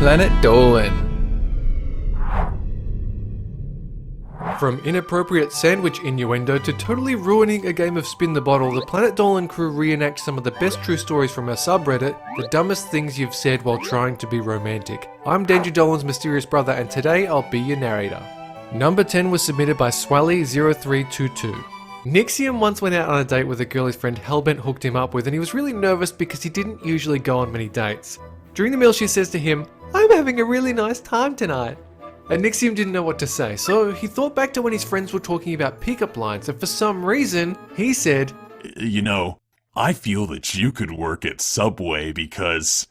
Planet Dolan. From inappropriate sandwich innuendo to totally ruining a game of spin the bottle, the Planet Dolan crew reenact some of the best true stories from our subreddit, the dumbest things you've said while trying to be romantic. I'm Danger Dolan's mysterious brother, and today I'll be your narrator. Number 10 was submitted by Swally0322. Nixium once went out on a date with a girl his friend Hellbent hooked him up with, and he was really nervous because he didn't usually go on many dates. During the meal she says to him, "I'm having a really nice time tonight." And Nixium didn't know what to say, so he thought back to when his friends were talking about pickup lines, and for some reason, he said, "You know, I feel that you could work at Subway because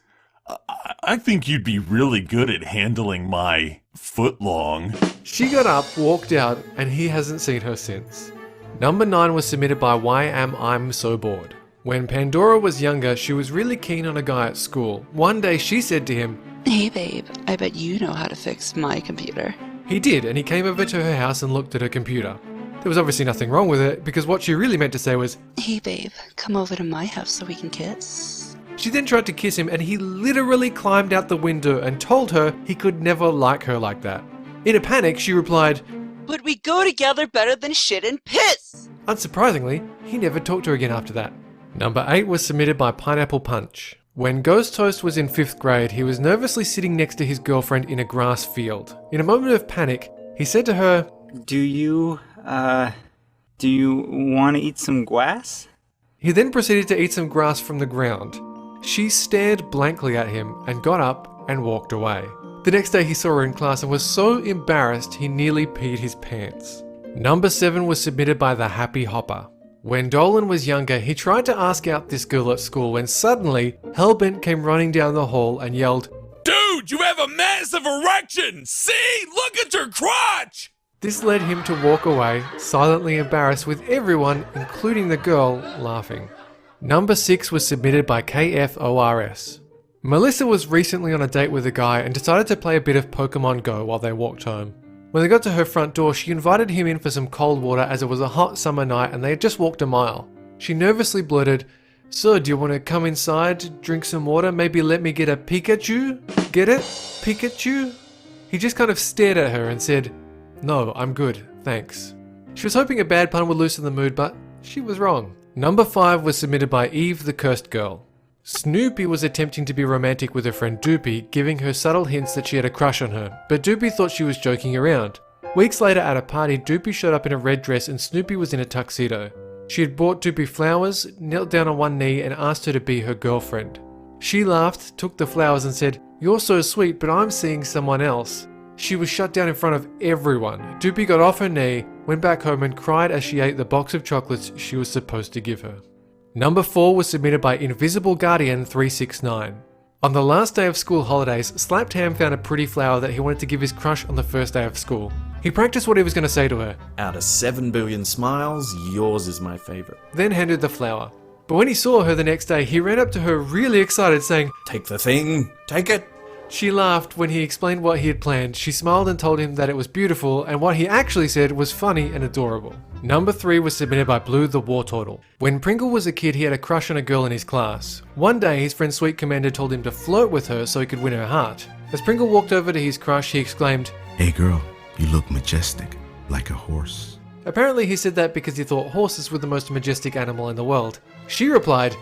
I think you'd be really good at handling my footlong." She got up, walked out, and he hasn't seen her since. Number 9 was submitted by Why Am I'm So Bored. When Pandora was younger, she was really keen on a guy at school. One day she said to him, "Hey babe, I bet you know how to fix my computer." He did, and he came over to her house and looked at her computer. There was obviously nothing wrong with it, because what she really meant to say was, "Hey babe, come over to my house so we can kiss." She then tried to kiss him, and he literally climbed out the window and told her he could never like her like that. In a panic, she replied, "Would we go together better than shit and piss?" Unsurprisingly, he never talked to her again after that. Number 8 was submitted by PINAPPLEPUNCH. When Ghost Toast was in 5th grade, he was nervously sitting next to his girlfriend in a grass field. In a moment of panic, he said to her, Do you want to eat some grass?" He then proceeded to eat some grass from the ground. She stared blankly at him and got up and walked away. The next day he saw her in class and was so embarrassed he nearly peed his pants. Number 7 was submitted by the Happy Hopper. When Dolan was younger, he tried to ask out this girl at school when suddenly Hellbent came running down the hall and yelled, "Dude, you have a massive erection! See? Look at your crotch!" This led him to walk away, silently embarrassed, with everyone, including the girl, laughing. Number 6 was submitted by KFORS. Melissa was recently on a date with a guy and decided to play a bit of Pokemon Go while they walked home. When they got to her front door, she invited him in for some cold water as it was a hot summer night and they had just walked a mile. She nervously blurted, "So, do you want to come inside, drink some water, maybe let me get a Pikachu? Get it? Pikachu?" He just kind of stared at her and said, "No, I'm good, thanks." She was hoping a bad pun would loosen the mood, but she was wrong. Number 5 was submitted by Eve the Cursed Girl. Snoopy was attempting to be romantic with her friend Doopy, giving her subtle hints that she had a crush on her, but Doopy thought she was joking around. Weeks later at a party, Doopy showed up in a red dress and Snoopy was in a tuxedo. She had bought Doopy flowers, knelt down on one knee and asked her to be her girlfriend. She laughed, took the flowers and said, "You're so sweet, but I'm seeing someone else." She was shut down in front of everyone. Doopy got off her knee, went back home and cried as she ate the box of chocolates she was supposed to give her. Number 4 was submitted by Invisible Guardian 369. On the last day of school holidays, Slapped Ham found a pretty flower that he wanted to give his crush on the first day of school. He practiced what he was going to say to her, "Out of 7 billion smiles, yours is my favorite." then handed the flower. But when he saw her the next day, he ran up to her really excited saying, "Take the thing, take it." She laughed when he explained what he had planned. She smiled and told him that it was beautiful, and what he actually said was funny and adorable. Number 3 was submitted by BlueThe Wartortle. When Pringle was a kid, he had a crush on a girl in his class. One day, his friend Sweet Commander told him to flirt with her so he could win her heart. As Pringle walked over to his crush, he exclaimed, "Hey girl, you look majestic, like a horse." Apparently he said that because he thought horses were the most majestic animal in the world. She replied,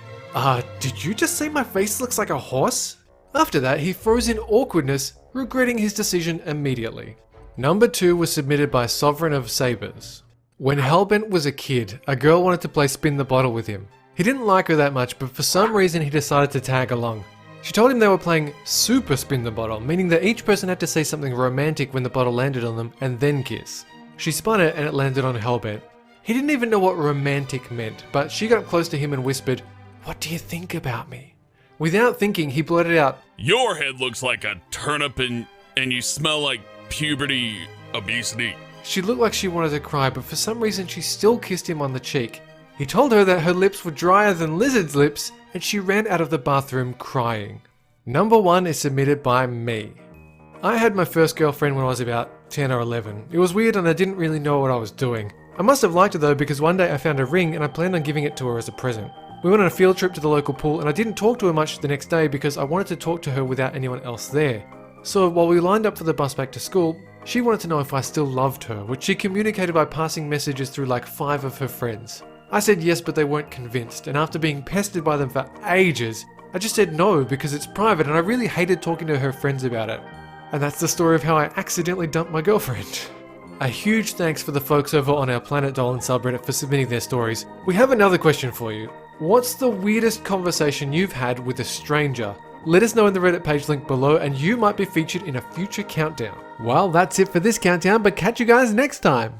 did you just say my face looks like a horse?" After that, he froze in awkwardness, regretting his decision immediately. Number 2 was submitted by SovereignofSabers. When Hellbent was a kid, a girl wanted to play Spin the Bottle with him. He didn't like her that much, but for some reason he decided to tag along. She told him they were playing Super Spin the Bottle, meaning that each person had to say something romantic when the bottle landed on them and then kiss. She spun it and it landed on Hellbent. He didn't even know what romantic meant, but she got close to him and whispered, "What do you think about me?" Without thinking, he blurted out, "Your head looks like a turnip and you smell like puberty obesity." She looked like she wanted to cry, but for some reason she still kissed him on the cheek. He told her that her lips were drier than lizard's lips, and she ran out of the bathroom crying. Number 1 is submitted by me. I had my first girlfriend when I was about 10 or 11. It was weird and I didn't really know what I was doing. I must have liked her though, because one day I found a ring and I planned on giving it to her as a present. We went on a field trip to the local pool and I didn't talk to her much the next day because I wanted to talk to her without anyone else there. So while we lined up for the bus back to school, she wanted to know if I still loved her, which she communicated by passing messages through like 5 of her friends. I said yes, but they weren't convinced, and after being pestered by them for ages, I just said no because it's private and I really hated talking to her friends about it. And that's the story of how I accidentally dumped my girlfriend. A huge thanks for the folks over on our Planet Dolan subreddit for submitting their stories. We have another question for you. What's the weirdest conversation you've had with a stranger? Let us know in the Reddit page link below and you might be featured in a future countdown. Well, that's it for this countdown, but catch you guys next time.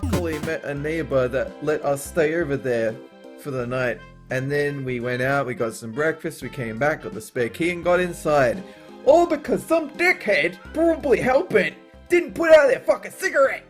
Luckily met a neighbor that let us stay over there for the night. And then we went out, we got some breakfast, we came back, got the spare key and got inside. All because some dickhead, probably helping, didn't put out their fucking cigarette.